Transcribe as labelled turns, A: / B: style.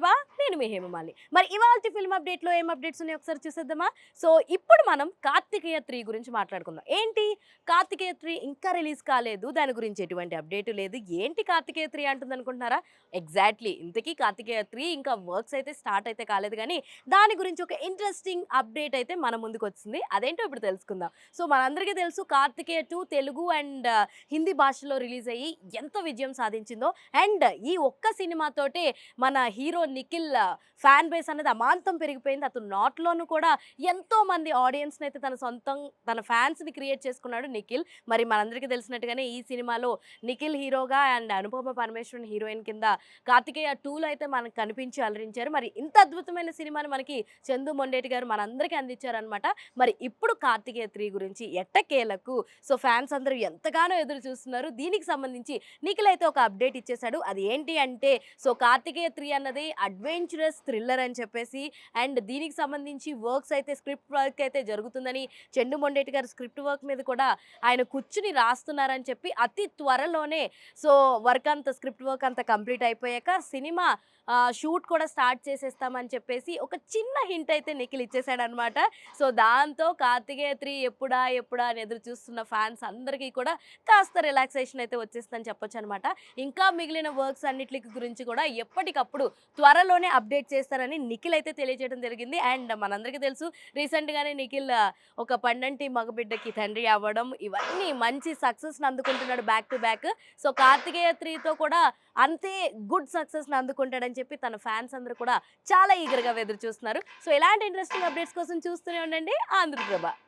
A: ఆంధ్రప్రభ. నేను మీ హేమమాలి. మరి ఇవాల్టి ఫిల్మ్ అప్డేట్‌లో ఏం అప్డేట్స్ ఉన్నాయో ఒకసారి చూసేద్దామా? సో, ఇప్పుడు మనం 'కార్తికేయ 3' గురించి మాట్లాడుకుందాం. ఏంటి 'కార్తికేయ 3' ఇంకా రిలీజ్ కాలేదు. దాని గురించి ఎటువంటి అప్డేటు లేదు. ఏంటి 'కార్తికేయ 3' అంటుందనుకుంటున్నారా? ఎగ్జాక్ట్‌లీ. ఇంతకీ 'కార్తికేయ 3' ఇంకా వర్క్స్ అయితే స్టార్ట్ అయితే కాలేదు గానీ, దాని గురించి ఒక ఇంట్రెస్టింగ్ అప్డేట్ అయితే మన ముందుకొచ్చింది. అదేంటో ఇప్పుడు తెలుసుకుందాం. సో, మనందరికీ తెలుసు 'కార్తికేయ 2' తెలుగు అండ్ హిందీ భాషలో రిలీజ్ అయ్యి ఎంత విజయం సాధించిందో. అండ్ ఈ ఒక్క సినిమాతోటే మన హీరో నిఖిల్ ఫ్యాన్ బేస్ అనేది అమాంతం పెరిగిపోయింది. అతను నార్త్‌లోను కూడా ఎంతో మంది ఆడియన్స్‌ని అయితే తన ఫ్యాన్స్‌ని క్రియేట్ చేసుకున్నాడు నిఖిల్. మరి మనందరికీ తెలిసినట్టుగానే ఈ సినిమాలో నిఖిల్ హీరోగా అండ్ అనుపమ పరమేశ్వరన్ హీరోయిన్ కింద 'కార్తికేయ 2'లో అయితే మనకు కనిపించి అలరించారు. మరి ఇంత అద్భుతమైన సినిమాని మనకి చందు మొండేటి గారు మనందరికీ అందించారనమాట. మరి ఇప్పుడు 'కార్తికేయ 3' గురించి ఎట్టకేలకు సో ఫ్యాన్స్ అందరూ ఎంతగానో ఎదురు చూస్తున్నారు. దీనికి సంబంధించి నిఖిల్ అయితే ఒక అప్డేట్ ఇచ్చేసాడు. అది ఏంటి అంటే సో 'కార్తికేయ 3' అన్నది అడ్వెంచరస్ థ్రిల్లర్ అని చెప్పేసి అండ్ దీనికి సంబంధించి వర్క్స్ అయితే స్క్రిప్ట్ వర్క్ అయితే జరుగుతుందని చందు మొండేటి గారు స్క్రిప్ట్ వర్క్ మీద కూడా ఆయన కూర్చుని రాస్తున్నారని చెప్పి అతి త్వరలోనే సో స్క్రిప్ట్ వర్క్ అంతా కంప్లీట్ అయిపోయాక సినిమా షూట్ కూడా స్టార్ట్ చేసేస్తామని చెప్పేసి ఒక చిన్న హింట్ అయితే నిఖిల్ ఇచ్చేసాడనమాట. సో దాంతో 'కార్తికేయ 3' ఎప్పుడా ఎప్పుడా అని ఎదురు చూస్తున్న ఫ్యాన్స్ అందరికీ కూడా కాస్త రిలాక్సేషన్ అయితే వచ్చేస్తుందని చెప్పొచ్చనమాట. ఇంకా మిగిలిన వర్క్స్ అన్నిట్లి గురించి కూడా ఎప్పటికప్పుడు త్వరలోనే అప్డేట్ చేస్తారని నిఖిల్ అయితే తెలియజేయడం జరిగింది. అండ్ మనందరికీ తెలుసు రీసెంట్‌గానే నిఖిల్ ఒక పండంటి మగబిడ్డకి తండ్రి అవ్వడం ఇవన్నీ మంచి సక్సెస్‌ని అందుకుంటున్నాడు back to back. So 'Karthikeya 3'తో కూడా అంతే గుడ్ సక్సెస్‌ని అందుకుంటాడని చెప్పి తన ఫ్యాన్స్ అందరూ కూడా చాలా ఈగర్‌గా ఎదురు చూస్తున్నారు. సో ఇలాంటి ఇంట్రెస్టింగ్ అప్డేట్స్ కోసం చూస్తూనే ఉండండి ఆంధ్రప్రభ.